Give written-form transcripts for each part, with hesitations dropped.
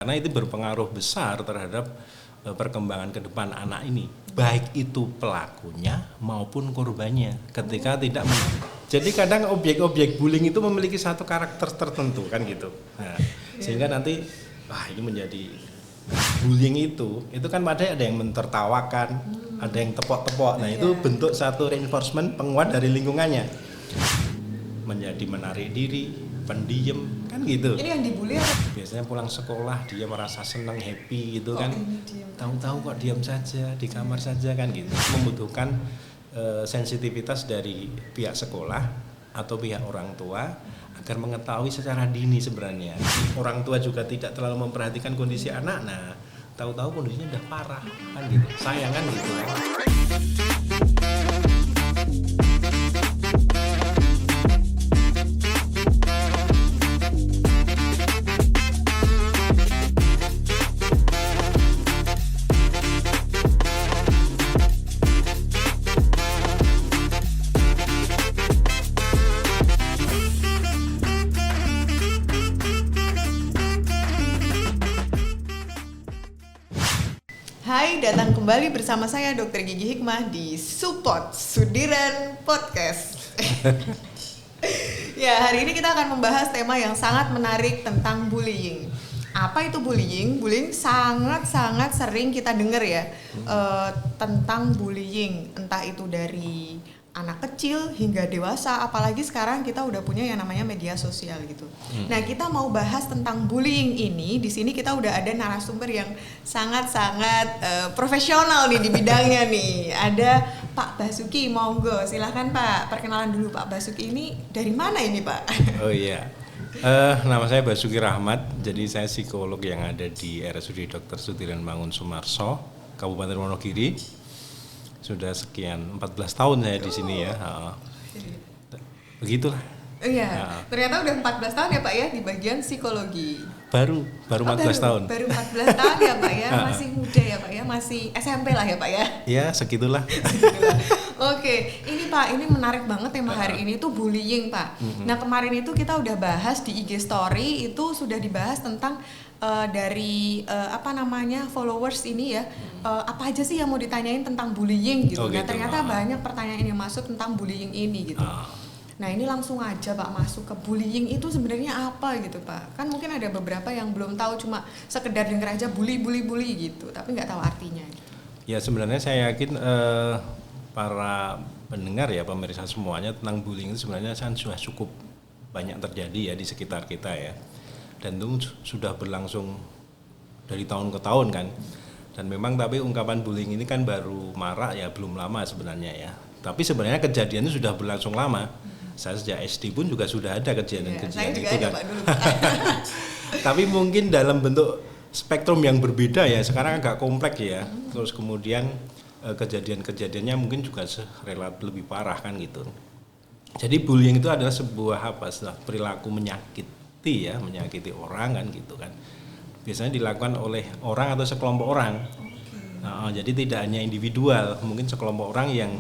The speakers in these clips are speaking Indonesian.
Karena itu berpengaruh besar terhadap perkembangan ke depan anak ini, baik itu pelakunya maupun korbannya ketika tidak jadi kadang objek-objek bullying itu memiliki satu karakter tertentu kan gitu. Nah, sehingga nanti ini menjadi bullying itu kan pada ada yang mentertawakan, ada yang tepok-tepok. Nah, itu bentuk satu reinforcement penguat dari lingkungannya. Menjadi menarik diri, pendiam kan gitu. Ini yang dibully apa? Biasanya pulang sekolah dia merasa senang, happy gitu kan. Tahu-tahu kok diam saja di kamar saja kan gitu. Membutuhkan sensitivitas dari pihak sekolah atau pihak orang tua agar mengetahui secara dini sebenarnya. Orang tua juga tidak terlalu memperhatikan kondisi anak. Nah, tahu-tahu kondisinya udah parah kan gitu. Sayang kan gitu kan. Hai, datang kembali bersama saya Dr. Gigi Hikmah di Support Sudiran Podcast. Ya, hari ini kita akan membahas tema yang sangat menarik tentang bullying. Apa itu bullying? Bullying sangat-sangat sering kita dengar ya, tentang bullying. Entah itu dari anak kecil hingga dewasa, apalagi sekarang kita udah punya yang namanya media sosial gitu. Nah, kita mau bahas tentang bullying ini. Di sini kita udah ada narasumber yang sangat-sangat profesional nih di bidangnya nih. Ada Pak Basuki, monggo silahkan Pak, perkenalan dulu Pak Basuki ini dari mana ini Pak? Oh iya, nama saya Basuki Rahmat, jadi saya psikolog yang ada di RSUD Dr. Sudiran Mangunsumarso, Kabupaten Wonogiri. Sudah sekian 14 tahun saya di sini ya. Begitulah. Iya, ternyata udah 14 tahun ya Pak ya di bagian psikologi. Baru 14 tahun. Baru 14 tahun ya Pak ya, masih muda ya Pak ya, masih SMP lah ya Pak ya. Ya, segitulah. Oke, ini Pak, ini menarik banget tema hari ini tuh bullying Pak. Nah, kemarin itu kita udah bahas di IG story, itu sudah dibahas tentang dari followers ini ya, apa aja sih yang mau ditanyain tentang bullying gitu. Nah, ternyata banyak pertanyaan yang masuk tentang bullying ini gitu. Nah, ini langsung aja Pak masuk ke bullying itu sebenarnya apa gitu Pak. Kan mungkin ada beberapa yang belum tahu, cuma sekedar denger aja bully gitu, tapi nggak tahu artinya gitu. Ya, sebenarnya saya yakin para pendengar ya, pemirsa semuanya, tentang bullying itu sebenarnya sudah cukup banyak terjadi ya di sekitar kita ya. Dan itu sudah berlangsung dari tahun ke tahun kan. Dan memang tapi ungkapan bullying ini kan baru marak ya, belum lama sebenarnya ya. Tapi sebenarnya kejadian itu sudah berlangsung lama. Saya sejak SD pun juga sudah ada kejadian-kejadian itu kan. Tapi mungkin dalam bentuk spektrum yang berbeda ya. Sekarang agak kompleks ya. Terus kemudian kejadian-kejadiannya mungkin juga relatif lebih parah kan gitu. Jadi bullying itu adalah sebuah perilaku menyakiti orang kan gitu kan. Biasanya dilakukan oleh orang atau sekelompok orang. Jadi tidak hanya individual, mungkin sekelompok orang yang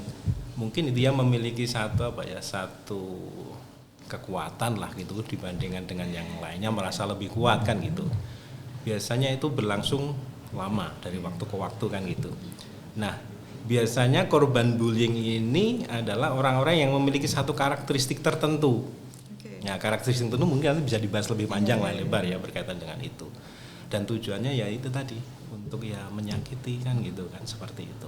mungkin dia memiliki satu kekuatan lah gitu dibandingkan dengan yang lainnya, merasa lebih kuat kan gitu. Biasanya itu berlangsung lama dari waktu ke waktu kan gitu. Nah, biasanya korban bullying ini adalah orang-orang yang memiliki satu karakteristik tertentu. Nah, karakteristik tertentu mungkin nanti bisa dibahas lebih panjang lah lebar ya berkaitan dengan itu. Dan tujuannya ya itu tadi, untuk ya menyakiti kan gitu kan, seperti itu.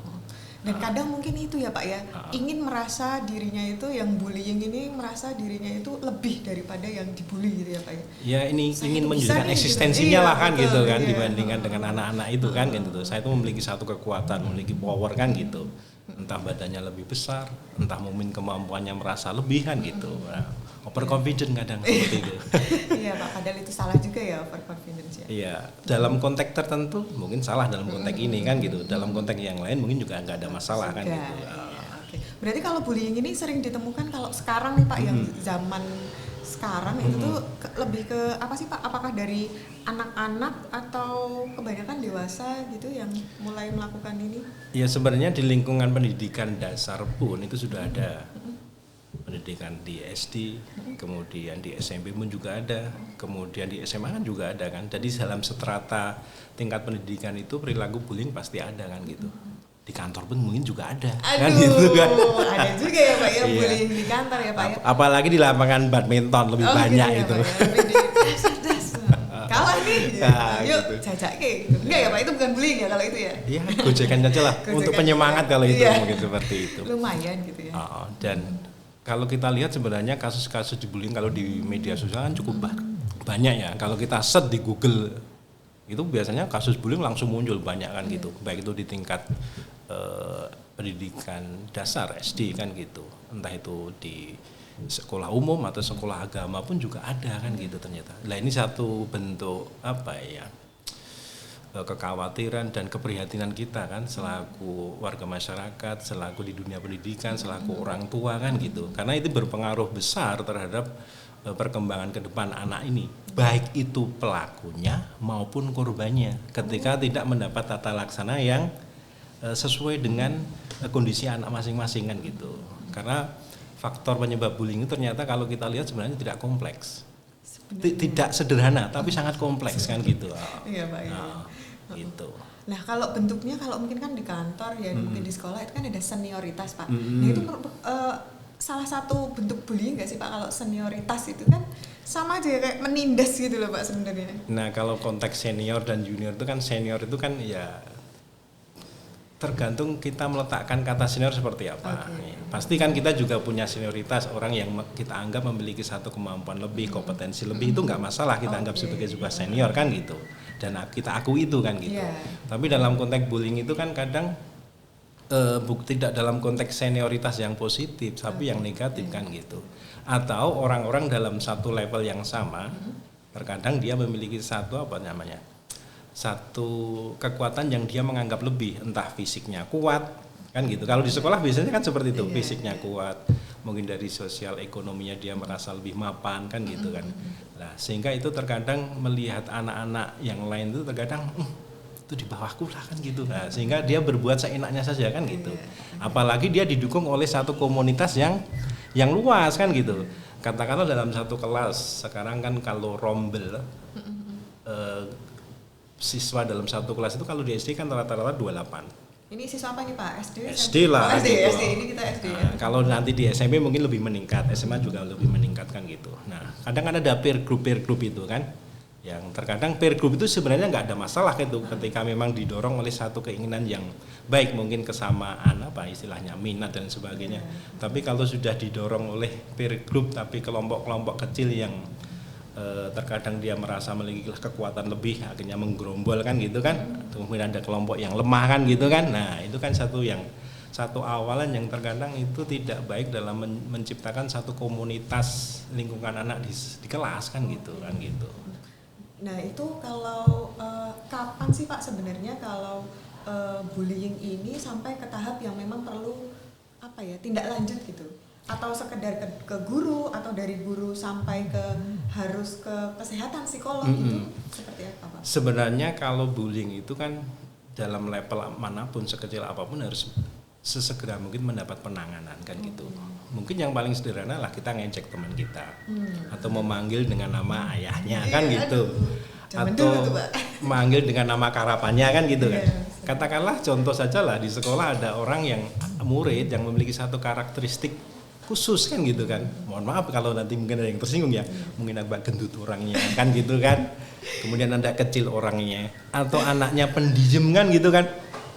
Dan kadang mungkin itu ya Pak ya, ingin merasa dirinya itu, yang bullying ini merasa dirinya itu lebih daripada yang dibully gitu ya Pak ya. Ya, ini ingin menunjukkan eksistensinya gitu. Lah kan gitu kan, dibandingkan dengan anak-anak itu kan gitu. Saya itu memiliki satu kekuatan, memiliki power kan gitu. Entah badannya lebih besar, entah mungkin kemampuannya merasa lebih kan gitu. Overconfident kadang seperti itu. Iya Pak, padahal itu salah juga ya, overconfidence ya. Iya, dalam konteks tertentu mungkin salah dalam konteks ini kan gitu. Dalam konteks yang lain mungkin juga nggak ada masalah kan gitu. Oke. Berarti kalau bullying ini sering ditemukan kalau sekarang nih Pak, yang zaman sekarang itu tuh lebih ke apa sih Pak? Apakah dari anak-anak atau kebanyakan dewasa gitu yang mulai melakukan ini? Ya, sebenarnya di lingkungan pendidikan dasar pun itu sudah ada pendidikan di SD, kemudian di SMP pun juga ada, kemudian di SMA kan juga ada kan. Jadi dalam strata tingkat pendidikan itu perilaku bullying pasti ada kan gitu. Di kantor pun mungkin juga ada. Aduh, kan gitu kan. ada juga ya Pak ya Iya. bullying di kantor ya Pak ya. Apalagi di lapangan badminton lebih banyak gitu ya, itu. Pak, ya. Lebih das. Kalah nih. Nah, Yuk gitu. jajak ke. Enggak ya Pak, itu bukan bullying ya kalau itu ya. Iya, gojekan aja lah Gojekan. untuk penyemangat kalau itu Iya. mungkin seperti itu. Lumayan gitu ya. Dan kalau kita lihat sebenarnya kasus-kasus di bullying kalau di media sosial kan cukup banyak ya. Kalau kita search di Google itu biasanya kasus bullying langsung muncul banyak kan gitu. Baik itu di tingkat pendidikan dasar SD kan gitu. Entah itu di sekolah umum atau sekolah agama pun juga ada kan gitu ternyata. Nah ini satu bentuk apa ya? Kekhawatiran dan keprihatinan kita kan selaku warga masyarakat, selaku di dunia pendidikan, selaku orang tua kan gitu. Karena itu berpengaruh besar terhadap perkembangan ke depan anak ini, baik itu pelakunya maupun korbannya ketika tidak mendapat tata laksana yang sesuai dengan kondisi anak masing-masing kan gitu. Karena faktor penyebab bullying itu ternyata kalau kita lihat sebenarnya tidak kompleks. Tidak sederhana tapi sangat kompleks kan gitu. Iya Pak. Gitu. Nah kalau bentuknya kalau mungkin kan di kantor ya mungkin di sekolah itu kan ada senioritas Pak. Nah itu salah satu bentuk bullying nggak sih Pak kalau senioritas itu kan sama aja kayak menindas gitu loh Pak sebenarnya. Nah kalau konteks senior dan junior itu kan senior itu kan ya tergantung kita meletakkan kata senior seperti apa. Okay. Pasti kan kita juga punya senioritas orang yang kita anggap memiliki satu kemampuan lebih, kompetensi lebih itu nggak masalah kita anggap sebagai sebuah senior kan gitu. Dan kita akui itu kan gitu. Yeah. Tapi dalam konteks bullying itu kan kadang tidak dalam konteks senioritas yang positif, tapi yang negatif kan gitu. Atau orang-orang dalam satu level yang sama, terkadang dia memiliki satu satu kekuatan yang dia menganggap lebih, entah fisiknya kuat kan gitu. Kalau di sekolah biasanya kan seperti itu, fisiknya kuat, mungkin dari sosial ekonominya dia merasa lebih mapan kan gitu kan. Nah, sehingga itu terkadang melihat anak-anak yang lain itu terkadang itu di bawahku lah kan gitu. Nah, sehingga dia berbuat seenaknya saja kan gitu. Apalagi dia didukung oleh satu komunitas yang luas kan gitu. Katakanlah dalam satu kelas sekarang kan kalau rombel siswa dalam satu kelas itu kalau di SD kan rata-rata 28. Ini siswa apa nih Pak? SD? SD lah. SD, gitu. SD ini kita SD ya. Nah, kalau nanti di SMP mungkin lebih meningkat, SMA juga lebih meningkat kan gitu. Nah, kadang kan ada peer group itu kan, yang terkadang peer group itu sebenarnya nggak ada masalah gitu, ketika memang didorong oleh satu keinginan yang baik, mungkin kesamaan apa istilahnya minat dan sebagainya. Tapi kalau sudah didorong oleh peer group tapi kelompok-kelompok kecil yang terkadang dia merasa memiliki kekuatan lebih akhirnya menggerombol kan gitu kan, kemudian ada kelompok yang lemah kan gitu kan. Nah itu kan satu awalan yang terkadang itu tidak baik dalam menciptakan satu komunitas lingkungan anak di kelas kan gitu. Nah itu kalau kapan sih Pak sebenarnya kalau bullying ini sampai ke tahap yang memang perlu tindak lanjut gitu? Atau sekedar ke guru atau dari guru sampai ke harus ke kesehatan psikolog itu seperti apa Pak? Sebenarnya kalau bullying itu kan dalam level manapun sekecil apapun harus sesegera mungkin mendapat penanganan kan gitu. Mungkin yang paling sederhana lah kita ngecek teman kita atau memanggil dengan nama ayahnya kan gitu. Atau manggil dengan nama karapannya kan gitu kan. Katakanlah contoh saja lah di sekolah ada orang yang murid yang memiliki satu karakteristik khusus kan gitu kan. Mohon maaf kalau nanti mungkin ada yang tersinggung ya. Mungkin agak gendut orangnya kan gitu kan. Kemudian ada kecil orangnya atau anaknya pendiam kan gitu kan.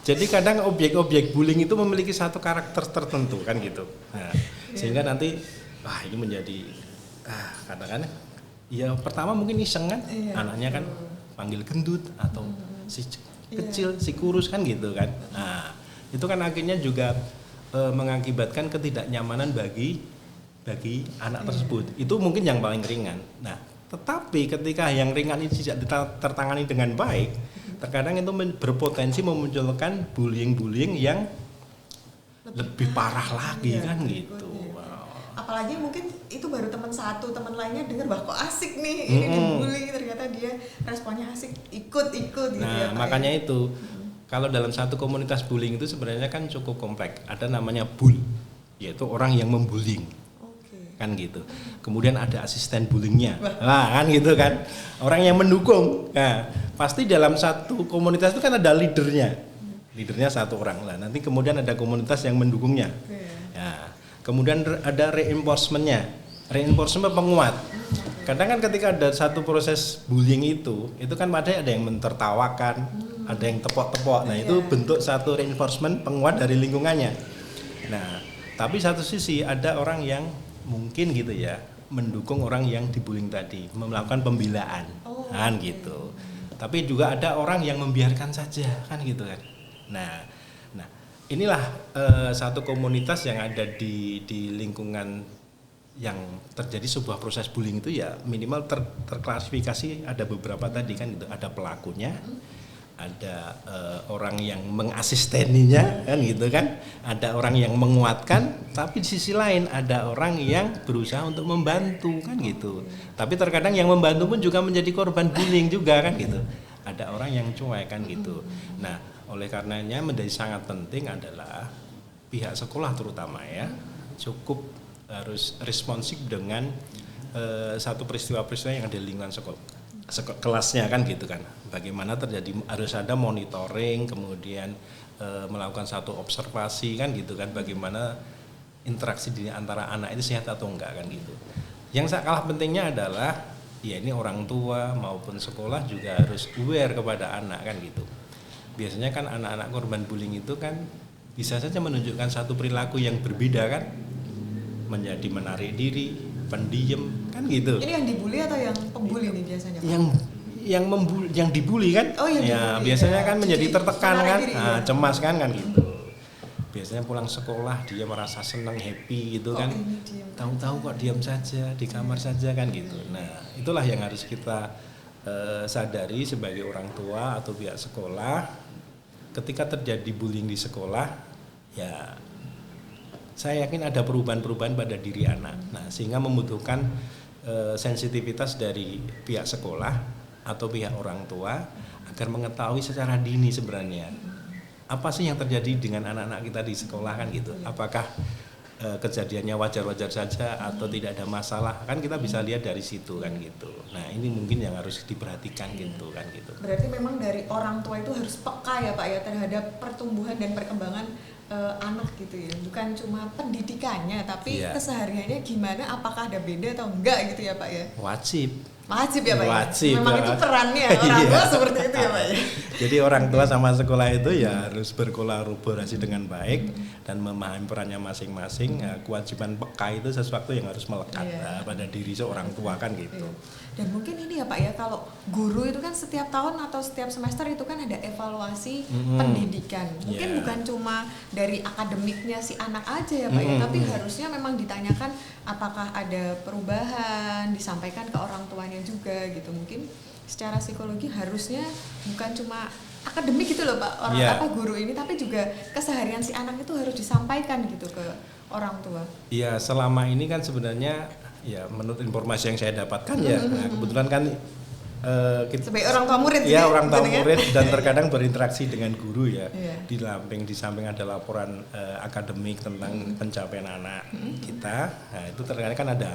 Jadi kadang objek-objek bullying itu memiliki satu karakter tertentu kan gitu. Nah, sehingga nanti ini menjadi katakan ya pertama mungkin iseng kan. Anaknya kan panggil gendut atau si kecil, si kurus kan gitu kan. Nah, itu kan akhirnya juga mengakibatkan ketidaknyamanan bagi anak tersebut. Itu mungkin yang paling ringan. Nah, tetapi ketika yang ringan ini tidak tertangani dengan baik, terkadang itu berpotensi memunculkan bullying yang lebih parah lagi kan gitu. Apalagi mungkin itu baru teman satu, teman lainnya dengar kok asik nih ini dibully, ternyata dia responnya asik ikut gitu ya Pak. Makanya itu kalau dalam satu komunitas bullying itu sebenarnya kan cukup kompleks. Ada namanya bull, yaitu orang yang membullying. kan gitu. Kemudian ada asisten bullyingnya, nah kan gitu kan, orang yang mendukung. Nah pasti dalam satu komunitas itu kan ada leadernya satu orang lah. Nanti kemudian ada komunitas yang mendukungnya. Nah, kemudian ada reinforcement penguat. Kadang kan ketika ada satu proses bullying itu kan ada yang mentertawakan, ada yang tepok-tepok. Nah itu bentuk satu reinforcement penguat dari lingkungannya. Nah tapi satu sisi ada orang yang mungkin gitu ya mendukung orang yang dibullying tadi, melakukan pembelaan, kan gitu. Tapi juga ada orang yang membiarkan saja, kan gitu kan. Nah inilah satu komunitas yang ada di lingkungan yang terjadi sebuah proses bullying itu ya minimal terklasifikasi ada beberapa tadi kan gitu. Ada pelakunya, ada orang yang mengasisteninya kan gitu kan, ada orang yang menguatkan, tapi di sisi lain ada orang yang berusaha untuk membantu kan gitu. Tapi terkadang yang membantu pun juga menjadi korban bullying juga kan gitu. Ada orang yang cuek kan gitu. Nah oleh karenanya menjadi sangat penting adalah pihak sekolah terutama ya cukup harus responsif dengan satu peristiwa-peristiwa yang ada di lingkungan sekolah kelasnya kan gitu kan. Bagaimana terjadi, harus ada monitoring, kemudian melakukan satu observasi kan gitu kan, bagaimana interaksi di antara anak itu sehat atau enggak kan gitu. Yang tak kalah pentingnya adalah ya ini orang tua maupun sekolah juga harus aware kepada anak kan gitu. Biasanya kan anak-anak korban bullying itu kan bisa saja menunjukkan satu perilaku yang berbeda kan, menjadi menarik diri, pendiam kan gitu. Ini yang dibully atau yang pembuli nih biasanya? Yang dibully kan? Oh, yang ya dibully, biasanya ya. kan menjadi tertekan kan, Diri, cemas kan gitu. Biasanya pulang sekolah dia merasa senang, happy gitu kan. Tahu-tahu kok diam saja di kamar saja kan gitu. Nah itulah yang harus kita sadari sebagai orang tua atau pihak sekolah. Ketika terjadi bullying di sekolah, ya saya yakin ada perubahan-perubahan pada diri anak. Nah, sehingga membutuhkan sensitivitas dari pihak sekolah atau pihak orang tua agar mengetahui secara dini sebenarnya apa sih yang terjadi dengan anak-anak kita di sekolah kan gitu. Apakah kejadiannya wajar-wajar saja atau tidak ada masalah, kan kita bisa lihat dari situ kan gitu. Nah ini mungkin yang harus diperhatikan gitu kan gitu. Berarti memang dari orang tua itu harus peka ya Pak ya terhadap pertumbuhan dan perkembangan anak gitu ya, bukan cuma pendidikannya tapi kesehariannya gimana, apakah ada beda atau enggak gitu ya Pak ya. Wajib ya Pak wajib, ya? Memang itu perannya orang tua seperti itu ya Pak ya. Jadi orang tua sama sekolah itu ya harus berkolaborasi dengan baik dan memahami perannya masing-masing. Kewajiban peka itu sesuatu yang harus melekat pada diri seorang tua kan gitu. Dan mungkin ini ya Pak ya, kalau guru itu kan setiap tahun atau setiap semester itu kan ada evaluasi pendidikan. Mungkin bukan cuma dari akademiknya si anak aja ya Pak ya, tapi harusnya memang ditanyakan apakah ada perubahan, disampaikan ke orang tuanya juga gitu. Mungkin secara psikologi harusnya bukan cuma akademik gitu loh Pak, guru ini, tapi juga keseharian si anak itu harus disampaikan gitu ke orang tua. Iya, selama ini kan sebenarnya ya menurut informasi yang saya dapatkan ya, nah, kebetulan kan kita sebagai orang tua murid ya, orang tua murid dan terkadang berinteraksi dengan guru ya. Di samping ada laporan akademik tentang pencapaian anak kita. Nah, itu terkadang kan ada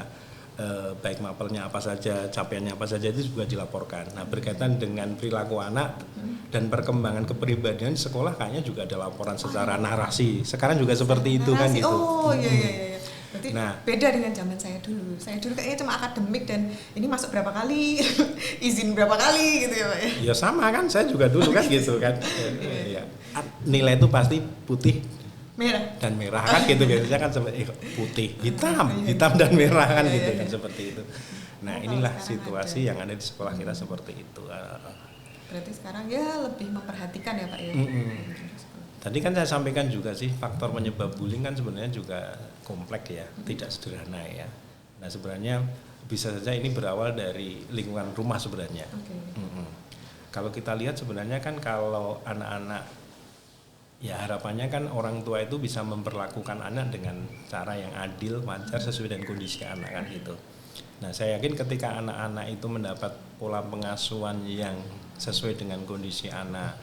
baik mapelnya apa saja, capaiannya apa saja itu juga dilaporkan. Nah, berkaitan dengan perilaku anak dan perkembangan kepribadian sekolah kayaknya juga ada laporan secara narasi. Sekarang juga seperti itu kan gitu. Oh iya. Berarti beda dengan zaman saya dulu. Saya dulu kayaknya cuma akademik dan ini masuk berapa kali, izin berapa kali gitu ya Pak ya. Ya sama kan, saya juga dulu kan gitu kan. Nilai itu pasti putih, merah dan merah kan gitu biasanya kan seperti putih, hitam dan merah kan gitu kan seperti itu. Nah, inilah situasi yang ada di sekolah kita seperti itu. Berarti sekarang ya lebih memperhatikan ya Pak ya. Tadi kan saya sampaikan juga sih faktor penyebab bullying kan sebenarnya juga kompleks ya, tidak sederhana ya. Nah sebenarnya bisa saja ini berawal dari lingkungan rumah sebenarnya. Kalau kita lihat sebenarnya kan kalau anak-anak ya harapannya kan orang tua itu bisa memperlakukan anak dengan cara yang adil, wajar sesuai dengan kondisi anak kan gitu. Nah saya yakin ketika anak-anak itu mendapat pola pengasuhan yang sesuai dengan kondisi anak,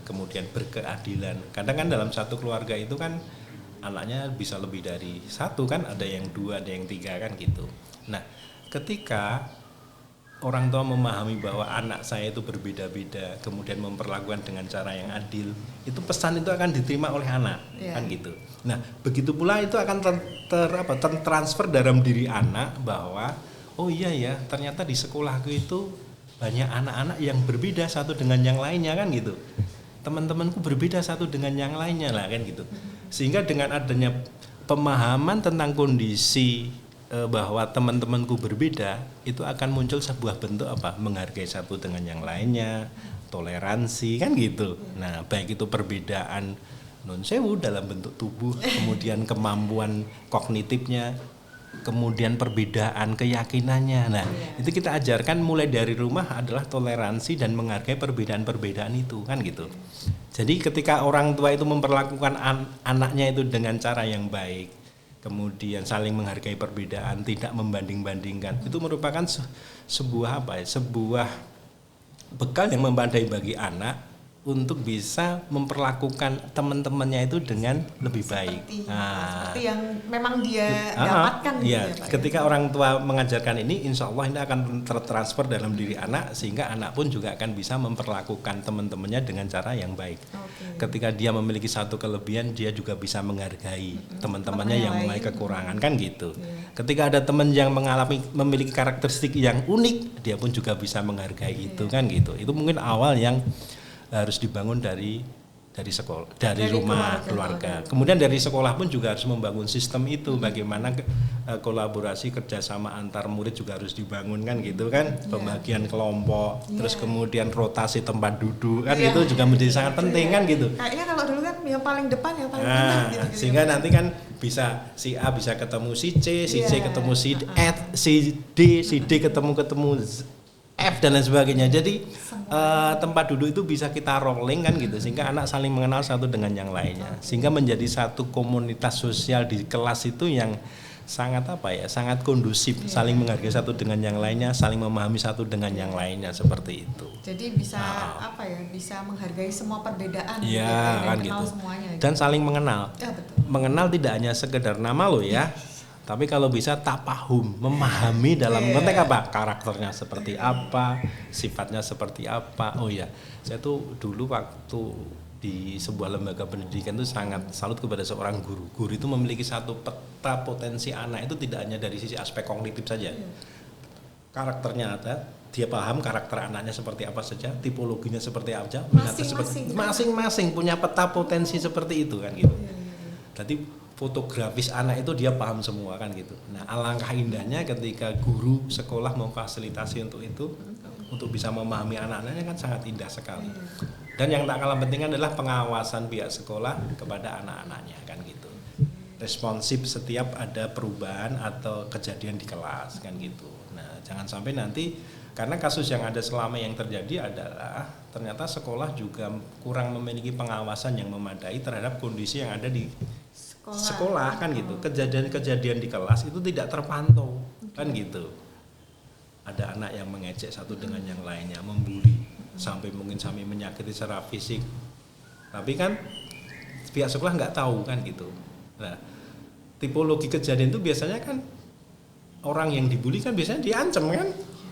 kemudian berkeadilan. Kadang kan dalam satu keluarga itu kan anaknya bisa lebih dari satu kan, ada yang 2, ada yang 3 kan gitu. Nah, ketika orang tua memahami bahwa anak saya itu berbeda-beda, kemudian memperlakukan dengan cara yang adil, itu pesan itu akan diterima oleh anak, kan gitu. Nah, begitu pula itu akan tertransfer dalam diri anak bahwa oh iya ya, ternyata di sekolahku itu banyak anak-anak yang berbeda satu dengan yang lainnya kan gitu. Teman-temanku berbeda satu dengan yang lainnya lah kan gitu. Sehingga dengan adanya pemahaman tentang kondisi bahwa teman-temanku berbeda, itu akan muncul sebuah bentuk menghargai satu dengan yang lainnya, toleransi kan gitu. Nah, baik itu perbedaan non sewu dalam bentuk tubuh, kemudian kemampuan kognitifnya, kemudian perbedaan keyakinannya. Nah, itu kita ajarkan mulai dari rumah adalah toleransi dan menghargai perbedaan-perbedaan itu kan gitu. Jadi ketika orang tua itu memperlakukan anaknya itu dengan cara yang baik, kemudian saling menghargai perbedaan, tidak membanding-bandingkan, itu merupakan sebuah sebuah bekal yang memadai bagi anak untuk bisa memperlakukan teman-temannya itu dengan lebih baik. Seperti yang memang dia dapatkan. Iya, ketika orang tua mengajarkan ini, insya Allah ini akan tertransfer dalam diri anak, sehingga anak pun juga akan bisa memperlakukan teman-temannya dengan cara yang baik. Ketika dia memiliki satu kelebihan, dia juga bisa menghargai teman-temannya yang memiliki kekurangan kan gitu. Ketika ada teman yang memiliki karakteristik yang unik, dia pun juga bisa menghargai itu kan gitu. Itu mungkin awal yang harus dibangun dari sekolah, dari rumah, keluarga. Kemudian dari sekolah pun juga harus membangun sistem itu, bagaimana kolaborasi kerjasama antar murid juga harus dibangun kan gitu kan, pembagian kelompok, terus kemudian rotasi tempat duduk kan itu juga menjadi sangat penting kan gitu. Kayaknya kalau dulu kan yang paling depan yang paling tengah gitu. Sehingga nanti kan bisa si A bisa ketemu si C, si C ketemu si D ketemu F dan lain sebagainya. Jadi tempat duduk itu bisa kita rolling kan gitu, sehingga anak saling mengenal satu dengan yang lainnya, sehingga menjadi satu komunitas sosial di kelas itu yang sangat sangat kondusif, saling menghargai satu dengan yang lainnya, saling memahami satu dengan yang lainnya, seperti itu. Jadi bisa bisa menghargai semua perbedaan dan kan kenal gitu. Semuanya. Dan saling mengenal. Betul. Mengenal tidak hanya sekedar nama loh ya. Tapi kalau bisa tapahum, memahami dalam konteks karakternya seperti apa, sifatnya seperti apa. Oh iya, saya tuh dulu waktu di sebuah lembaga pendidikan itu sangat salut kepada seorang guru. Guru itu memiliki satu peta potensi anak itu tidak hanya dari sisi aspek kognitif saja. Karakternya ada, dia paham karakter anaknya seperti apa saja, tipologinya seperti apa, masing-masing punya peta potensi seperti itu kan gitu. Tadi fotografis anak itu dia paham semua kan gitu. Nah, alangkah indahnya ketika guru sekolah memfasilitasi untuk itu, untuk bisa memahami anak-anaknya kan sangat indah sekali. Dan yang tak kalah penting adalah pengawasan pihak sekolah kepada anak-anaknya kan gitu. Responsif setiap ada perubahan atau kejadian di kelas kan gitu. Nah, jangan sampai nanti, karena kasus yang ada selama yang terjadi adalah ternyata sekolah juga kurang memiliki pengawasan yang memadai terhadap kondisi yang ada di sekolah kan gitu. Kejadian-kejadian di kelas itu tidak terpantau kan gitu. Ada anak yang mengejek satu dengan yang lainnya, membuli, sampai menyakiti secara fisik. Tapi kan pihak sekolah nggak tahu kan gitu. Nah, tipologi kejadian itu biasanya kan orang yang dibully kan biasanya diancam kan.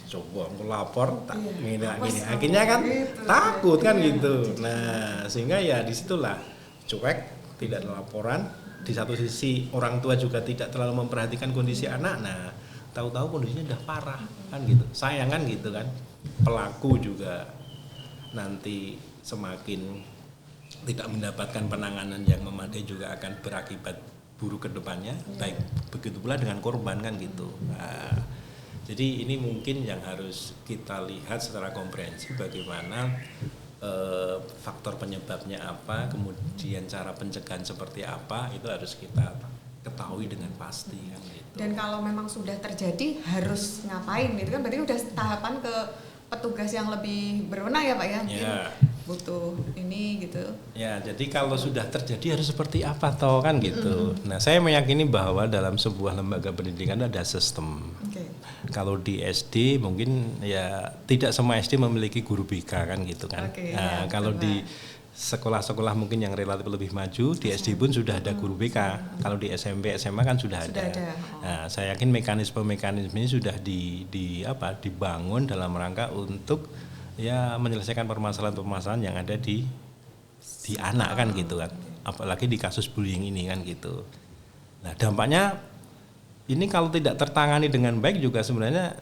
Coba aku lapor gini. Akhirnya kan takut kan gitu. Nah, sehingga ya disitulah cuek, tidak ada laporan. Di satu sisi orang tua juga tidak terlalu memperhatikan kondisi anak. Nah, tahu-tahu kondisinya udah parah kan gitu. Sayang kan gitu kan. Pelaku juga nanti semakin tidak mendapatkan penanganan yang memadai, juga akan berakibat buruk ke depannya. Baik begitu pula dengan korban kan gitu. Nah, jadi ini mungkin yang harus kita lihat secara komprehensif, bagaimana faktor penyebabnya apa, kemudian cara pencegahan seperti apa, itu harus kita ketahui dengan pasti kan gitu. Dan kalau memang sudah terjadi harus ngapain gitu kan, berarti udah tahapan ke petugas yang lebih berwenang ya Pak ya. Butuh ini gitu. Ya, jadi kalau sudah terjadi harus seperti apa toh kan gitu. Nah, saya meyakini bahwa dalam sebuah lembaga pendidikan ada sistem. Kalau di SD mungkin ya tidak semua SD memiliki guru BK kan gitu kan. Kalau di sekolah-sekolah mungkin yang relatif lebih maju di SD pun sudah ada guru BK. Kalau di SMP SMA kan sudah ada. Nah, saya yakin mekanisme ini sudah dibangun dalam rangka untuk ya menyelesaikan permasalahan-permasalahan yang ada di anak kan gitu kan. Apalagi di kasus bullying ini kan gitu. Nah, dampaknya ini kalau tidak tertangani dengan baik juga sebenarnya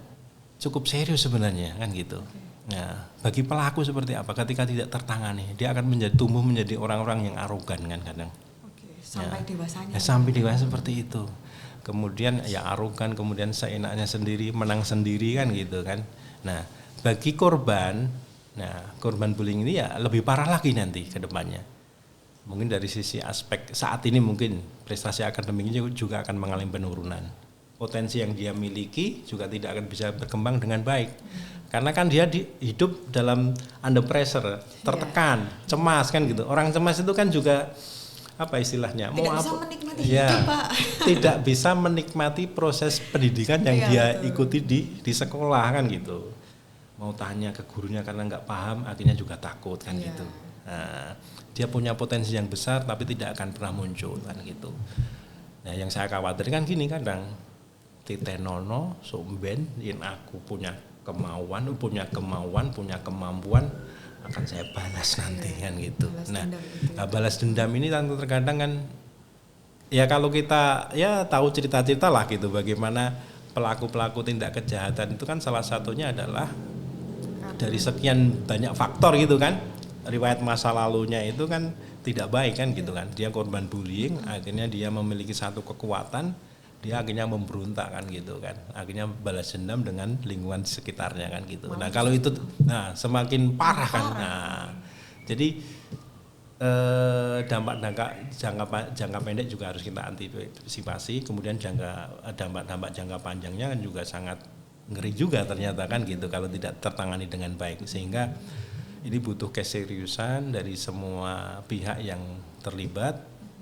cukup serius sebenarnya kan gitu. Nah, bagi pelaku seperti apa ketika tidak tertangani, dia akan tumbuh menjadi orang-orang yang arogan kan kadang. Sampai dewasanya. Sampai dewasa seperti itu. Kemudian ya arogan, kemudian seenaknya sendiri, menang sendiri kan gitu kan. Nah, bagi korban bullying ini ya lebih parah lagi nanti ke depannya. Mungkin dari sisi aspek saat ini mungkin prestasi akademiknya juga akan mengalami penurunan. Potensi yang dia miliki juga tidak akan bisa berkembang dengan baik. Karena kan dia hidup dalam under pressure, tertekan, cemas kan gitu. Orang cemas itu kan juga apa istilahnya? Tidak bisa menikmati hidup, Pak. Tidak bisa menikmati proses pendidikan yang dia ikuti di sekolah kan gitu. Mau tanya ke gurunya karena nggak paham, akhirnya juga takut kan gitu. Nah, dia punya potensi yang besar tapi tidak akan pernah muncul kan gitu. Nah, yang saya khawatirkan gini kadang titenono somben yen aku punya kemauan, punya kemampuan akan saya balas nanti kan gitu. Balas dendam ini terkadang kan ya kalau kita ya tahu cerita-cerita lah gitu bagaimana pelaku-pelaku tindak kejahatan itu kan salah satunya adalah dari sekian banyak faktor gitu kan. Riwayat masa lalunya itu kan tidak baik kan gitu kan. Dia korban bullying, akhirnya dia memiliki satu kekuatan, dia akhirnya memberontak kan gitu kan, akhirnya balas dendam dengan lingkungan di sekitarnya kan gitu. Nah kalau itu semakin parah kan. Jadi dampak jangka pendek juga harus kita antisipasi, kemudian dampak jangka panjangnya kan juga sangat ngeri juga ternyata kan gitu kalau tidak tertangani dengan baik, sehingga ini butuh keseriusan dari semua pihak yang terlibat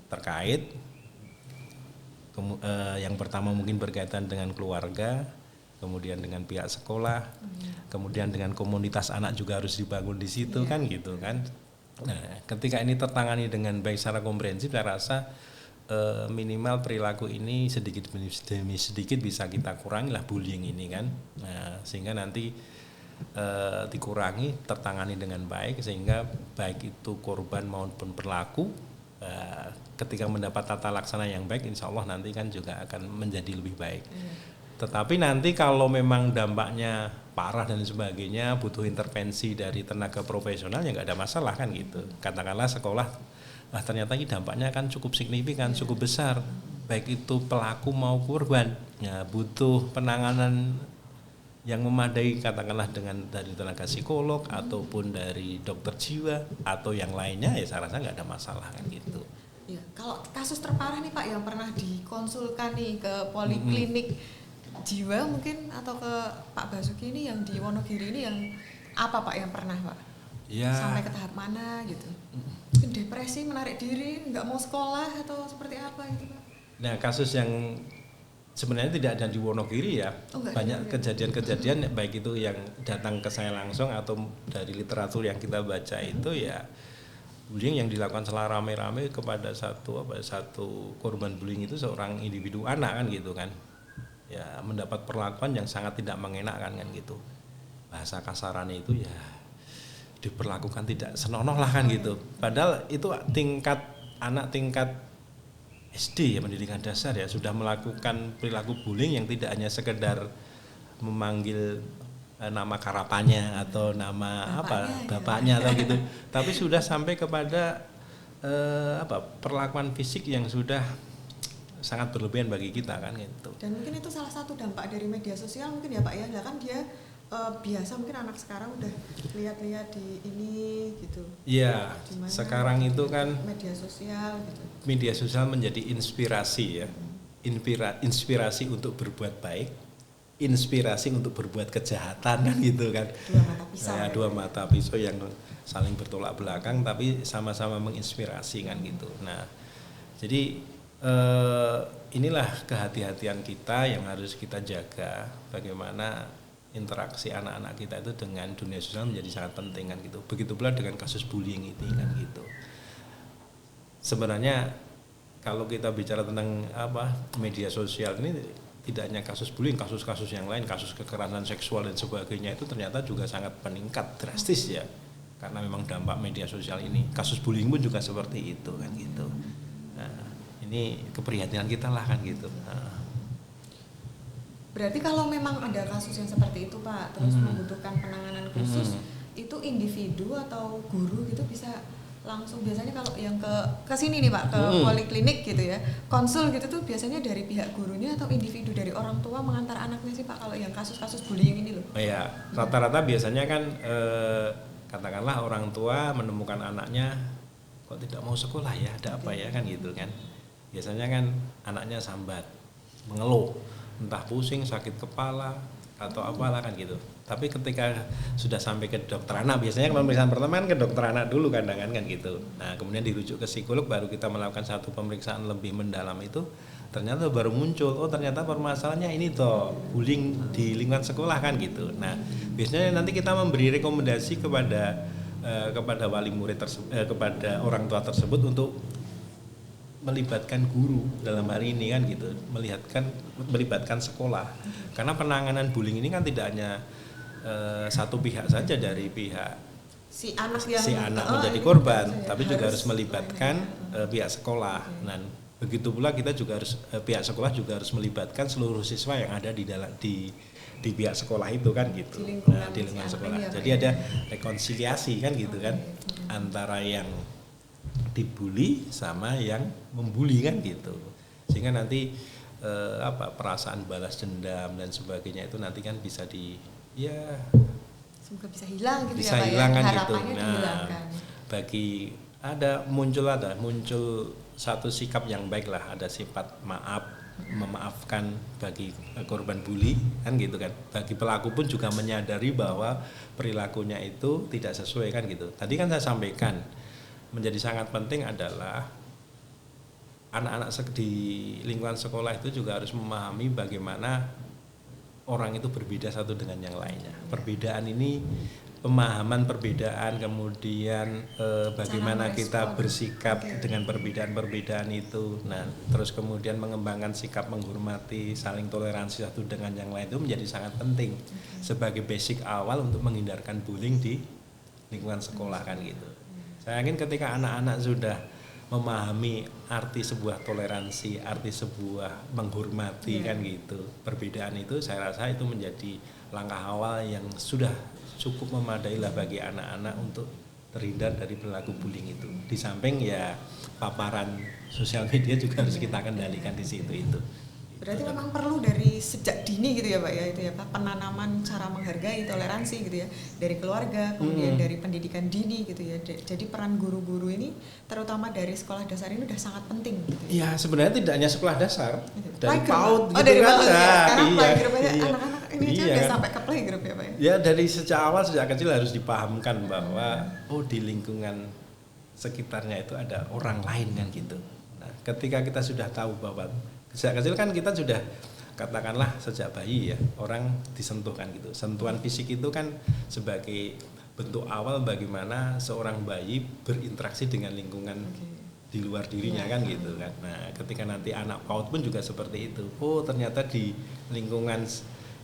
terkait. Yang pertama mungkin berkaitan dengan keluarga, kemudian dengan pihak sekolah, kemudian dengan komunitas anak juga harus dibangun di situ kan gitu kan. Nah, ketika ini tertangani dengan baik secara komprehensif, saya rasa minimal perilaku ini sedikit demi sedikit bisa kita kurangi lah bullying ini kan. Nah, sehingga nanti dikurangi, tertangani dengan baik sehingga baik itu korban maupun pelaku ketika mendapat tata laksana yang baik, insya Allah nanti kan juga akan menjadi lebih baik. Tetapi nanti kalau memang dampaknya parah dan sebagainya, butuh intervensi dari tenaga profesional ya nggak ada masalah kan gitu. Katakanlah sekolah, ternyata ini dampaknya kan cukup signifikan, cukup besar, baik itu pelaku maupun korban, ya butuh penanganan yang memadai, katakanlah dari tenaga psikolog ataupun dari dokter jiwa atau yang lainnya, ya saya rasa nggak ada masalah kan gitu. Ya, kalau kasus terparah nih Pak yang pernah dikonsulkan nih ke poliklinik jiwa mungkin atau ke Pak Basuki ini yang di Wonogiri ini yang apa Pak yang pernah Pak? Ya. Sampai ke tahap mana gitu? Mungkin depresi, menarik diri, nggak mau sekolah atau seperti apa gitu Pak? Nah kasus yang sebenarnya tidak ada di Wonogiri ya, banyak kejadian-kejadian baik itu yang datang ke saya langsung atau dari literatur yang kita baca itu ya bullying yang dilakukan secara rame-rame kepada satu korban bullying itu seorang individu anak kan gitu kan, ya mendapat perlakuan yang sangat tidak mengenakan kan gitu, bahasa kasarannya itu ya diperlakukan tidak senonoh lah kan gitu, padahal itu anak tingkat SD ya, pendidikan dasar ya, sudah melakukan perilaku bullying yang tidak hanya sekedar memanggil nama karapannya atau nama bapaknya atau gitu, tapi sudah sampai kepada perlakuan fisik yang sudah sangat berlebihan bagi kita kan gitu. Dan mungkin itu salah satu dampak dari media sosial mungkin ya Pak ya, kan dia biasa mungkin anak sekarang udah lihat-lihat di ini gitu. Iya, sekarang itu kan media sosial gitu. Media sosial menjadi inspirasi ya. Inspirasi untuk berbuat baik, inspirasi untuk berbuat kejahatan kan gitu kan. Dua mata pisau yang saling bertolak belakang tapi sama-sama menginspirasi kan gitu. Nah, jadi inilah kehati-hatian kita yang harus kita jaga, bagaimana interaksi anak-anak kita itu dengan dunia sosial menjadi sangat penting kan gitu. Begitu pula dengan kasus bullying ini kan gitu. Sebenarnya kalau kita bicara tentang media sosial ini tidak hanya kasus bullying, kasus-kasus yang lain, kasus kekerasan seksual dan sebagainya itu ternyata juga sangat meningkat drastis ya. Karena memang dampak media sosial ini. Kasus bullying pun juga seperti itu kan gitu. Nah, ini keprihatinan kita lah kan gitu. Berarti kalau memang ada kasus yang seperti itu Pak, terus membutuhkan penanganan khusus, itu individu atau guru gitu bisa langsung, biasanya kalau yang ke sini nih Pak, ke poliklinik gitu ya, konsul gitu tuh biasanya dari pihak gurunya atau individu dari orang tua mengantar anaknya sih Pak, kalau yang kasus-kasus bullying ini loh? Oh ya, rata-rata biasanya kan katakanlah orang tua menemukan anaknya kok tidak mau sekolah ya, ada apa ya kan gitu kan. Biasanya kan anaknya sambat, mengeluh, entah pusing, sakit kepala atau apalah kan gitu. Tapi ketika sudah sampai ke dokter anak, biasanya pemeriksaan pertama kan ke dokter anak dulu kan gitu. Nah kemudian dirujuk ke psikolog, baru kita melakukan satu pemeriksaan lebih mendalam itu, ternyata baru muncul, oh ternyata permasalahannya ini toh, bullying di lingkungan sekolah kan gitu. Nah biasanya nanti kita memberi rekomendasi kepada wali murid kepada orang tua tersebut untuk melibatkan guru dalam hari ini kan gitu, melibatkan sekolah, karena penanganan bullying ini kan tidak hanya satu pihak saja, dari pihak si anak menjadi korban, tapi juga harus melibatkan pihak sekolah. Dan begitu pula kita juga harus pihak sekolah juga harus melibatkan seluruh siswa yang ada di pihak sekolah itu kan gitu. Di lingkungan sekolah. Jadi ada rekonsiliasi kan gitu kan, antara yang dibully sama yang membuli kan gitu, sehingga nanti perasaan balas dendam dan sebagainya itu nanti kan bisa semoga bisa hilang gitu, bisa ya Pak hilang ya, kan gitu. Nah muncul satu sikap yang baik lah, ada sifat memaafkan bagi korban bully kan gitu kan. Bagi pelaku pun juga menyadari bahwa perilakunya itu tidak sesuai kan gitu. Tadi kan saya sampaikan, menjadi sangat penting adalah anak-anak di lingkungan sekolah itu juga harus memahami bagaimana orang itu berbeda satu dengan yang lainnya. Perbedaan ini, pemahaman perbedaan, kemudian bagaimana kita bersikap dengan perbedaan-perbedaan itu. Nah, terus kemudian mengembangkan sikap menghormati, saling toleransi satu dengan yang lain itu menjadi sangat penting sebagai basic awal untuk menghindarkan bullying di lingkungan sekolah kan gitu. Saya yakin ketika anak-anak sudah memahami arti sebuah toleransi, arti sebuah menghormati kan gitu, perbedaan itu, saya rasa itu menjadi langkah awal yang sudah cukup memadai lah bagi anak-anak untuk terhindar dari perilaku bullying itu. Di samping ya paparan sosial media juga harus kita kendalikan di situ itu. Berarti memang perlu dari sejak dini gitu ya Pak ya, itu ya Pak, penanaman cara menghargai, toleransi gitu ya, dari keluarga, kemudian dari pendidikan dini gitu ya. Jadi peran guru-guru ini terutama dari sekolah dasar ini udah sangat penting gitu ya. Iya, sebenarnya tidak hanya sekolah dasar, dari playgroup, PAUD gitu dari kan. PAUD ya. Sekarang Iya, playgroup aja iya. anak-anak ini aja udah sampai ke playgroup ya Pak ya. Ya dari sejak kecil harus dipahamkan bahwa di lingkungan sekitarnya itu ada orang lain kan gitu. Nah, ketika kita sudah tahu bahwa sejak kecil kan kita sudah, katakanlah sejak bayi ya, orang disentuh kan gitu. Sentuhan fisik itu kan sebagai bentuk awal bagaimana seorang bayi berinteraksi dengan lingkungan di luar dirinya kan gitu kan. Nah, ketika nanti anak PAUD pun juga seperti itu. Oh, ternyata di lingkungan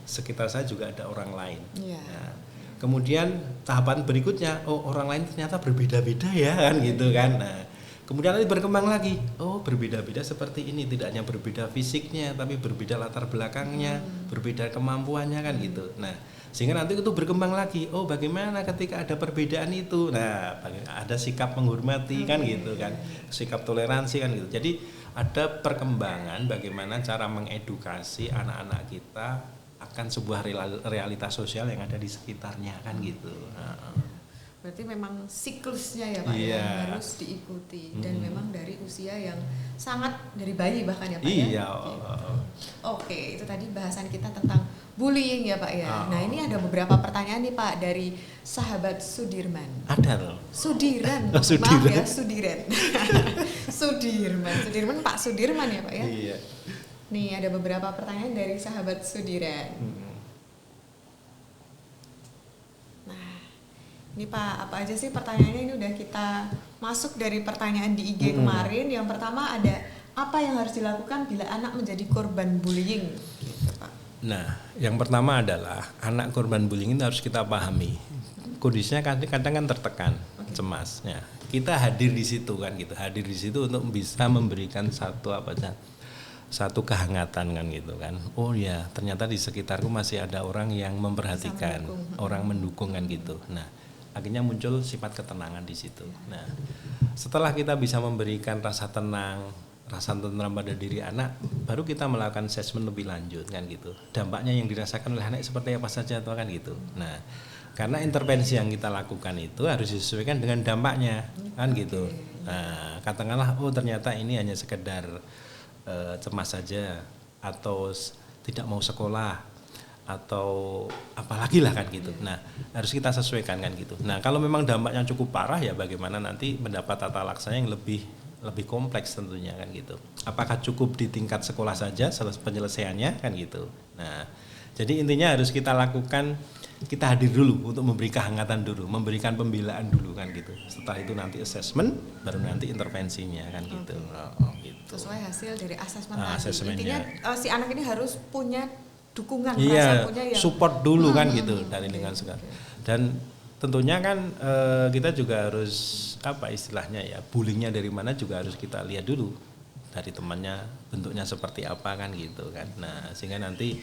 sekitar saya juga ada orang lain. Nah, kemudian tahapan berikutnya, orang lain ternyata berbeda-beda ya kan gitu kan. Nah, kemudian nanti berkembang lagi, berbeda-beda seperti ini, tidak hanya berbeda fisiknya, tapi berbeda latar belakangnya, berbeda kemampuannya kan gitu. Nah, sehingga nanti itu berkembang lagi, bagaimana ketika ada perbedaan itu, nah ada sikap menghormati kan gitu kan, sikap toleransi kan gitu. Jadi ada perkembangan bagaimana cara mengedukasi anak-anak kita akan sebuah realitas sosial yang ada di sekitarnya kan gitu. Berarti memang siklusnya ya Pak yang harus diikuti dan memang dari usia yang sangat dari bayi bahkan ya Pak ya. Oke, itu tadi bahasan kita tentang bullying ya Pak ya. Nah, ini ada beberapa pertanyaan nih Pak dari sahabat Sudirman. Ada loh. Sudiran. Sudiran. Maaf ya, Sudiran. Sudirman Pak Sudirman ya Pak ya. Iya. Nih ada beberapa pertanyaan dari sahabat Sudiran. Ini Pak, apa aja sih pertanyaannya? Ini udah kita masuk dari pertanyaan di IG kemarin. Yang pertama ada, apa yang harus dilakukan bila anak menjadi korban bullying? Gitu, Pak. Nah, yang pertama adalah anak korban bullying itu harus kita pahami. Kondisinya kadang kan tertekan, cemas. Ya, kita hadir di situ kan gitu. Hadir di situ untuk bisa memberikan satu kehangatan kan gitu kan. Oh ya, ternyata di sekitarku masih ada orang yang memperhatikan, orang mendukung kan gitu. Nah, akhirnya muncul sifat ketenangan di situ. Nah, setelah kita bisa memberikan rasa tenang, rasa tentram pada diri anak, baru kita melakukan assessment lebih lanjut kan gitu. Dampaknya yang dirasakan oleh anak seperti apa saja tuh kan gitu. Nah, karena intervensi yang kita lakukan itu harus disesuaikan dengan dampaknya kan gitu. Nah, katakanlah oh ternyata ini hanya sekedar cemas saja atau tidak mau sekolah atau apalagi lah kan gitu. Nah, harus kita sesuaikan kan gitu. Nah, kalau memang dampaknya cukup parah ya bagaimana nanti mendapat tata laksana yang lebih kompleks tentunya kan gitu. Apakah cukup di tingkat sekolah saja penyelesaiannya kan gitu. Nah, jadi intinya harus kita lakukan, kita hadir dulu untuk memberi kehangatan dulu, memberikan pembelaan dulu kan gitu. Setelah itu nanti assessment, baru nanti intervensinya kan gitu. Gitu. Sesuai hasil dari asesmen tadi. Intinya si anak ini harus punya dukungan, iya, punya yang support dulu kan gitu dari lingkungan sekitar. Dan tentunya kan kita juga harus apa istilahnya ya, bullyingnya dari mana juga harus kita lihat dulu, dari temannya bentuknya seperti apa kan gitu kan. Nah, sehingga nanti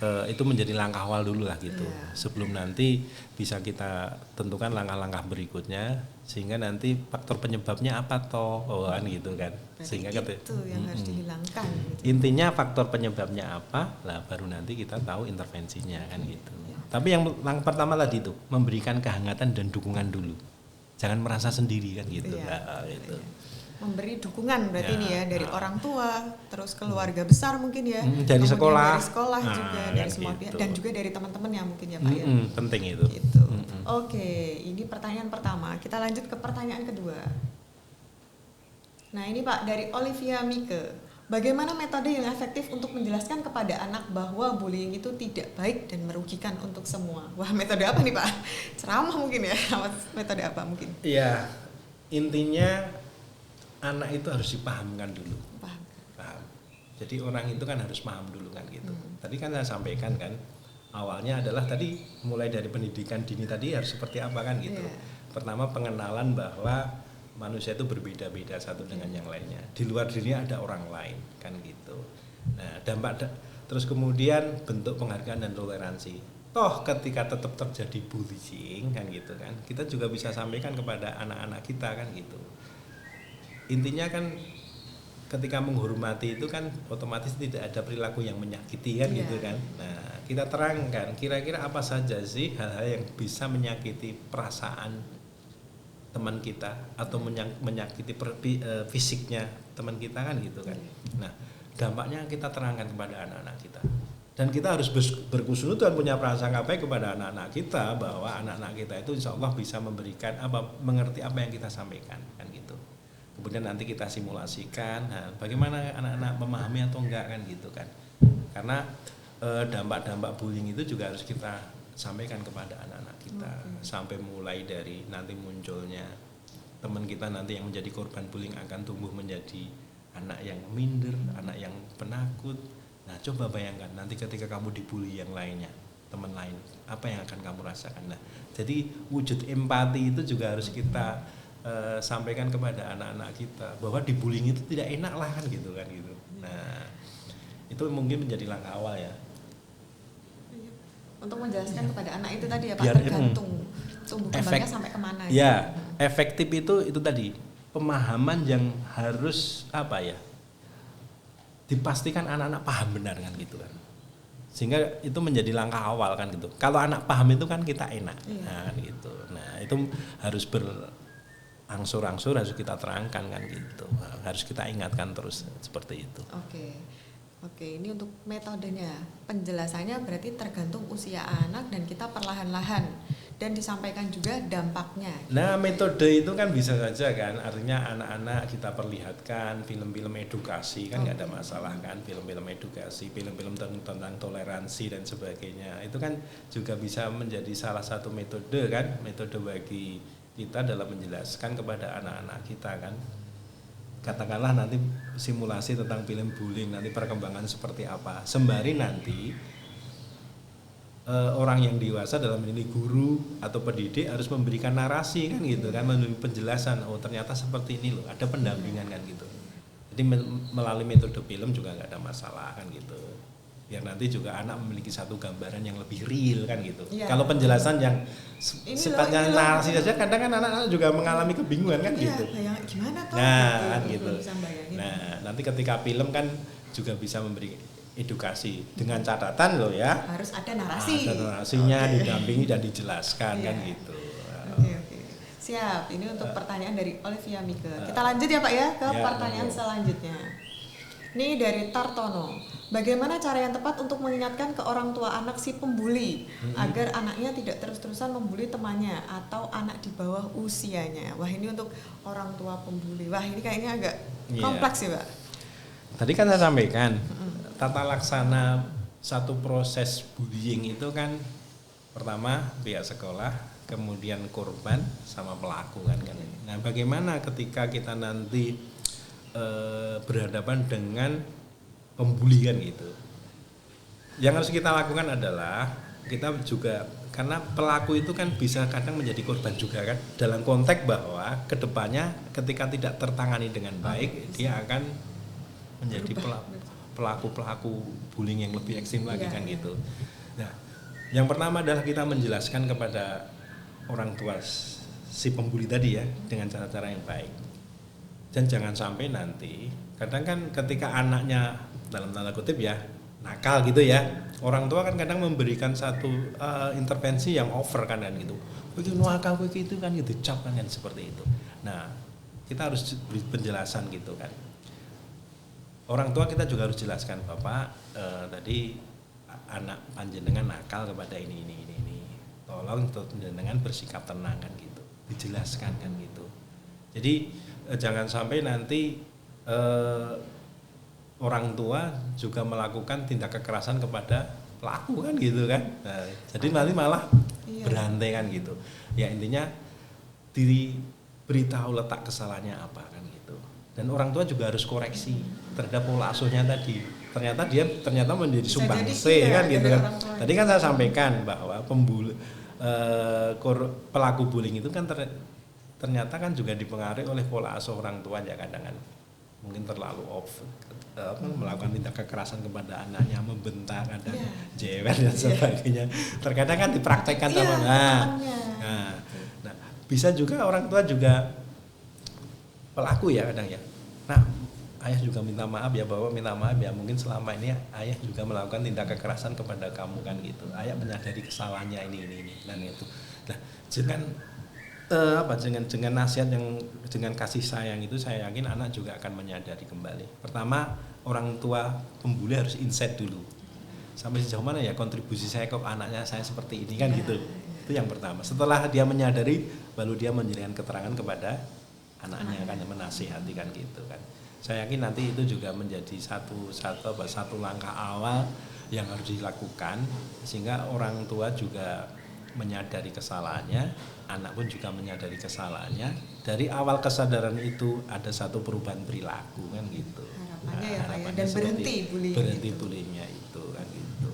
itu menjadi langkah awal dulu lah gitu. Sebelum nanti bisa kita tentukan langkah-langkah berikutnya, sehingga nanti faktor penyebabnya apa kan gitu kan. Sehingga itu yang harus dihilangkan gitu. Intinya faktor penyebabnya apa, lah baru nanti kita tahu intervensinya kan gitu. Tapi yang pertama tadi itu memberikan kehangatan dan dukungan dulu. Jangan merasa sendiri kan gitu. Gitu. Memberi dukungan berarti ini ya dari orang tua, terus keluarga besar mungkin ya, dari sekolah juga, dari semua pihak, dan juga dari teman-teman yang mungkin ya Pak ya. Penting itu. Gitu. Oke, ini pertanyaan pertama. Kita lanjut ke pertanyaan kedua. Nah ini Pak dari Olivia Mike. Bagaimana metode yang efektif untuk menjelaskan kepada anak bahwa bullying itu tidak baik dan merugikan untuk semua? Wah, metode apa nih Pak? Ceramah mungkin ya? Metode apa mungkin? Iya, intinya anak itu harus dipahamkan dulu. Paham. Jadi orang itu kan harus paham dulu kan gitu. Tadi kan saya sampaikan kan, awalnya adalah tadi mulai dari pendidikan dini tadi harus seperti apa kan gitu. Pertama pengenalan bahwa manusia itu berbeda-beda satu dengan yang lainnya. Di luar dirinya ada orang lain kan gitu. Nah, terus kemudian bentuk penghargaan dan toleransi. Toh ketika tetap terjadi bullying kan gitu kan, kita juga bisa sampaikan kepada anak-anak kita kan gitu. Intinya kan ketika menghormati itu kan otomatis tidak ada perilaku yang menyakiti kan gitu kan. Nah, kita terangkan kira-kira apa saja sih hal-hal yang bisa menyakiti perasaan teman kita atau menyakiti fisiknya teman kita kan gitu kan. Nah, dampaknya kita terangkan kepada anak-anak kita. Dan kita harus berkusnudan punya prasangka baik kepada anak-anak kita bahwa anak-anak kita itu insya Allah bisa memberikan mengerti apa yang kita sampaikan kan gitu. Kemudian nanti kita simulasikan, bagaimana anak-anak memahami atau enggak kan gitu kan. Karena dampak-dampak bullying itu juga harus kita sampaikan kepada anak-anak kita. Sampai mulai dari nanti munculnya teman kita nanti yang menjadi korban bullying akan tumbuh menjadi anak yang minder, anak yang penakut. Nah, coba bayangkan nanti ketika kamu dibully yang lainnya, teman lain, apa yang akan kamu rasakan. Nah, jadi wujud empati itu juga harus kita sampaikan kepada anak-anak kita bahwa dibullying itu tidak enak lah kan gitu kan gitu. Nah, itu mungkin menjadi langkah awal ya. Untuk menjelaskan kepada anak itu tadi ya Pak, tergantung tumbuh kembangnya sampai kemana. Ya, efektif itu tadi pemahaman yang harus dipastikan anak-anak paham benar kan gitu kan. Sehingga itu menjadi langkah awal kan gitu. Kalau anak paham itu kan kita enak. Nah, kan gitu. Nah, itu harus berangsur-angsur harus kita terangkan kan gitu. Harus kita ingatkan terus seperti itu. Oke, ini untuk metodenya. Penjelasannya berarti tergantung usia anak dan kita perlahan-lahan dan disampaikan juga dampaknya. Nah, metode itu kan bisa saja kan, artinya anak-anak kita perlihatkan film-film edukasi kan nggak ada masalah kan, film-film edukasi, film-film tentang toleransi dan sebagainya. Itu kan juga bisa menjadi salah satu metode kan, metode bagi kita dalam menjelaskan kepada anak-anak kita kan. Katakanlah nanti simulasi tentang film bullying, nanti perkembangan seperti apa. Sembari nanti orang yang dewasa dalam ini guru atau pendidik harus memberikan narasi kan gitu kan, memberi penjelasan, oh ternyata seperti ini loh, ada pendampingan kan gitu. Jadi melalui metode film juga nggak ada masalah kan gitu. Biar nanti juga anak memiliki satu gambaran yang lebih real kan gitu. Ya. Kalau penjelasan yang sifatnya narasi saja kadang kan anak-anak juga mengalami kebingungan kan ya, gitu. Gimana tuh? Nah, gitu. Nah, nanti ketika film kan juga bisa memberi edukasi dengan catatan loh ya. Harus ada narasi. Ada narasinya, didampingi dan dijelaskan kan gitu. Oke. Siap. Ini untuk pertanyaan dari Olivia Mike. Kita lanjut ya Pak ya ke pertanyaan selanjutnya. Ini dari Tartono. Bagaimana cara yang tepat untuk mengingatkan ke orang tua anak si pembuli agar anaknya tidak terus-terusan membuli temannya atau anak di bawah usianya? Wah, ini untuk orang tua pembuli. Wah, ini kayaknya agak kompleks ya Pak. Tadi kan saya sampaikan tata laksana satu proses bullying itu kan pertama pihak sekolah, kemudian korban sama pelaku kan. Nah, bagaimana ketika kita nanti berhadapan dengan pembuli kan gitu. Yang harus kita lakukan adalah kita juga, karena pelaku itu kan bisa kadang menjadi korban juga kan, dalam konteks bahwa kedepannya ketika tidak tertangani dengan baik dia akan menjadi pelaku bullying yang lebih ekstrim lagi kan gitu. Nah, yang pertama adalah kita menjelaskan kepada orang tua si pembuli tadi ya dengan cara-cara yang baik. Dan jangan sampai nanti, kadang kan ketika anaknya dalam tanda kutip ya nakal gitu ya, orang tua kan kadang memberikan satu intervensi yang over kan gitu. Begitu nakal begitu kan gitu, cap kan seperti itu. Nah, kita harus beri penjelasan gitu kan. Orang tua kita juga harus jelaskan, Bapak tadi anak panjenengan nakal kepada ini. Tolong panjenengan bersikap tenang kan gitu. Dijelaskan kan gitu. Jadi jangan sampai nanti orang tua juga melakukan tindak kekerasan kepada pelaku kan gitu kan. Nah, jadi nanti malah berantai kan gitu. Ya intinya beritahu letak kesalahannya apa kan gitu. Dan orang tua juga harus koreksi terhadap pola asuhnya tadi. Ternyata menjadi sumbangsi kan gitu kan. Tadi kan saya sampaikan bahwa pelaku bullying itu kan ternyata kan juga dipengaruhi oleh pola asuh orang tua ya, kadang kan mungkin terlalu melakukan tindak kekerasan kepada anaknya, membentak, kadang jewer dan sebagainya. Terkadang kan dipraktekkan sama nah, bisa juga orang tua juga pelaku ya kadang ya. Nah, ayah juga minta maaf ya, Bapak minta maaf ya, mungkin selama ini ayah juga melakukan tindak kekerasan kepada kamu kan gitu. Ayah menyadari kesalahannya ini dan itu. Nah, dengan nasihat yang dengan kasih sayang itu, saya yakin anak juga akan menyadari kembali. Pertama, orang tua pembuli harus insight dulu. Sampai sejauh mana ya kontribusi saya ke anaknya saya seperti ini kan gitu. Itu yang pertama. Setelah dia menyadari, baru dia memberikan keterangan kepada anaknya kan, menasihati kan gitu kan. Saya yakin nanti itu juga menjadi satu langkah awal yang harus dilakukan sehingga orang tua juga menyadari kesalahannya, anak pun juga menyadari kesalahannya. Dari awal kesadaran itu ada satu perubahan perilaku kan gitu. Harapannya ya Pak ya, dan berhenti bullyingnya itu kan gitu.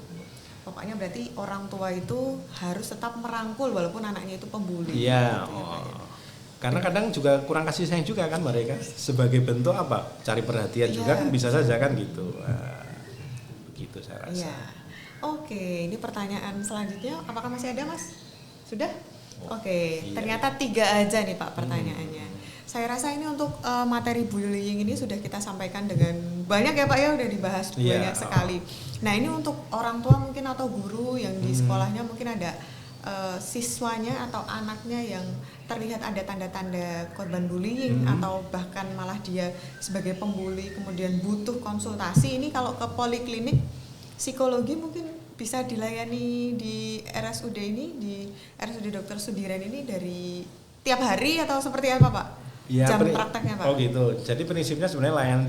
Pokoknya berarti orang tua itu harus tetap merangkul walaupun anaknya itu pembuli. Iya. Karena kadang juga kurang kasih sayang juga kan mereka, sebagai bentuk apa? Cari perhatian juga kan bisa saja kan gitu. Begitu saya rasa. Iya. Oke, ini pertanyaan selanjutnya, apakah masih ada Mas? Sudah? Oke, ternyata 3 aja nih Pak pertanyaannya. Saya rasa ini untuk materi bullying ini sudah kita sampaikan dengan banyak ya Pak ya, udah dibahas banyak sekali. Nah ini untuk orang tua mungkin atau guru yang di sekolahnya mungkin ada siswanya atau anaknya yang terlihat ada tanda-tanda korban bullying atau bahkan malah dia sebagai pembuli kemudian butuh konsultasi. Ini kalau ke poliklinik psikologi mungkin bisa dilayani di RSUD ini, di RSUD Dr. Sudiran ini dari tiap hari atau seperti apa Pak? Ya, jam prakteknya Pak? Oh gitu. Jadi prinsipnya sebenarnya layanan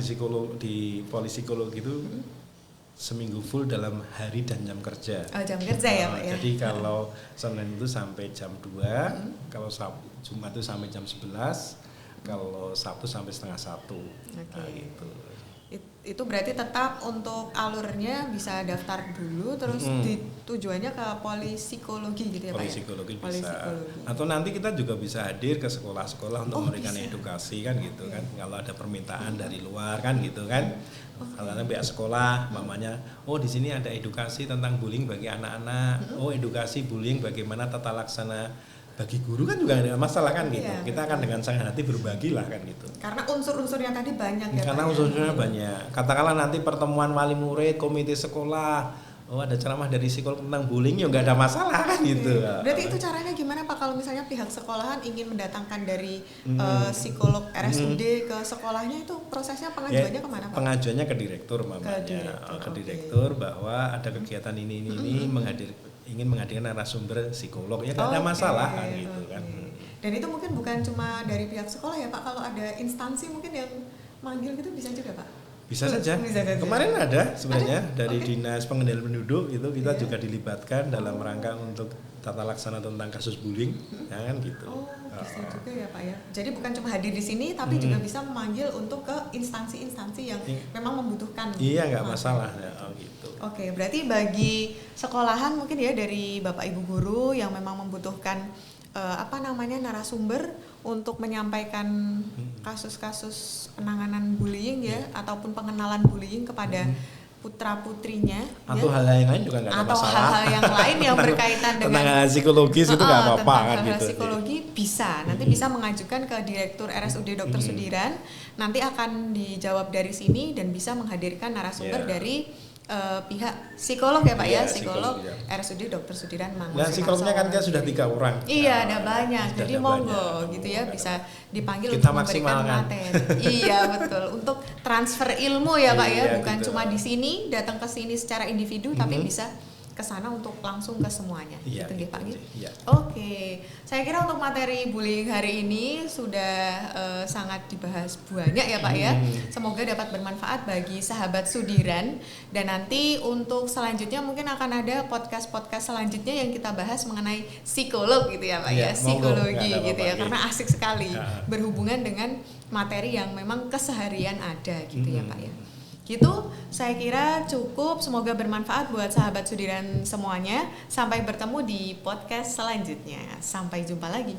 di polipsikologi itu seminggu full dalam hari dan jam kerja. Oh, jam kerja ya Pak ya. Jadi kalau Senin itu sampai jam 2, kalau Jumat itu sampai jam 11, kalau Sabtu sampai setengah 1. Nah, gitu. Itu berarti tetap untuk alurnya bisa daftar dulu terus tujuannya ke polipsikologi gitu ya Pak ya? Polipsikologi bisa. Atau nanti kita juga bisa hadir ke sekolah-sekolah untuk memberikan edukasi kan gitu kan. Kalau ada permintaan dari luar kan gitu kan. Kalau pihak sekolah mamanya, oh di sini ada edukasi tentang bullying bagi anak-anak. Oh, edukasi bullying bagaimana tata laksana bagi guru kan juga ada masalah kan gitu. Iya, kita akan dengan senang hati berbagi lah kan gitu. Karena unsur-unsurnya tadi banyak ya. Karena unsurnya banyak. Katakanlah nanti pertemuan wali murid, komite sekolah, oh ada ceramah dari psikolog tentang bullying ya nggak ada masalah kan gitu. Berarti itu caranya gimana Pak kalau misalnya pihak sekolahan ingin mendatangkan dari psikolog RSUD ke sekolahnya, itu prosesnya pengajuannya kemana Pak? Pengajuannya ke direktur mamanya. Ke direktur bahwa ada kegiatan ini ingin menghadirkan narasumber psikolog ya nggak ada masalah kan gitu kan. Dan itu mungkin bukan cuma dari pihak sekolah ya Pak, kalau ada instansi mungkin yang manggil gitu bisa juga Pak? Bisa saja. Kemarin ada sebenarnya dari Dinas Pengendalian Penduduk itu kita juga dilibatkan dalam rangka untuk tata laksana tentang kasus bullying, ya kan gitu. Oh, bisa juga ya Pak ya. Jadi bukan cuma hadir di sini tapi juga bisa memanggil untuk ke instansi-instansi yang memang membutuhkan. Iya, nggak masalah ya, gitu. Oke, berarti bagi sekolahan mungkin ya dari Bapak Ibu guru yang memang membutuhkan narasumber untuk menyampaikan kasus-kasus penanganan bullying ya ataupun pengenalan bullying kepada putra-putrinya atau hal-hal yang lain juga nggak ada masalah. Atau hal-hal yang lain yang berkaitan dengan tentang psikologis itu nggak apa-apa kan hal-hal gitu. Psikologi bisa nanti bisa mengajukan ke Direktur RSUD Dr. Sudiran, nanti akan dijawab dari sini dan bisa menghadirkan narasumber dari pihak psikolog ya Pak ya, psikolog RSUD Dr. Sudiran Mangun. Nah, psikolognya kan kita sudah 3 orang. Iya, ada banyak. Jadi monggo gitu ya, bisa dipanggil kita untuk memberikan materi. Iya, betul. Untuk transfer ilmu ya Pak ya, bukan gitu. Cuma di sini datang ke sini secara individu tapi bisa ke sana untuk langsung ke semuanya. Gitu nggih Pak gitu. Oke. Saya kira untuk materi bullying hari ini sudah sangat dibahas banyak ya Pak ya. Semoga dapat bermanfaat bagi sahabat Sudiran, dan nanti untuk selanjutnya mungkin akan ada podcast-podcast selanjutnya yang kita bahas mengenai psikolog gitu ya Pak ya, psikologi gitu ya, karena asik sekali berhubungan dengan materi yang memang keseharian ada gitu ya Pak ya. Gitu, saya kira cukup. Semoga bermanfaat buat sahabat Sudiran semuanya. Sampai bertemu di podcast selanjutnya. Sampai jumpa lagi.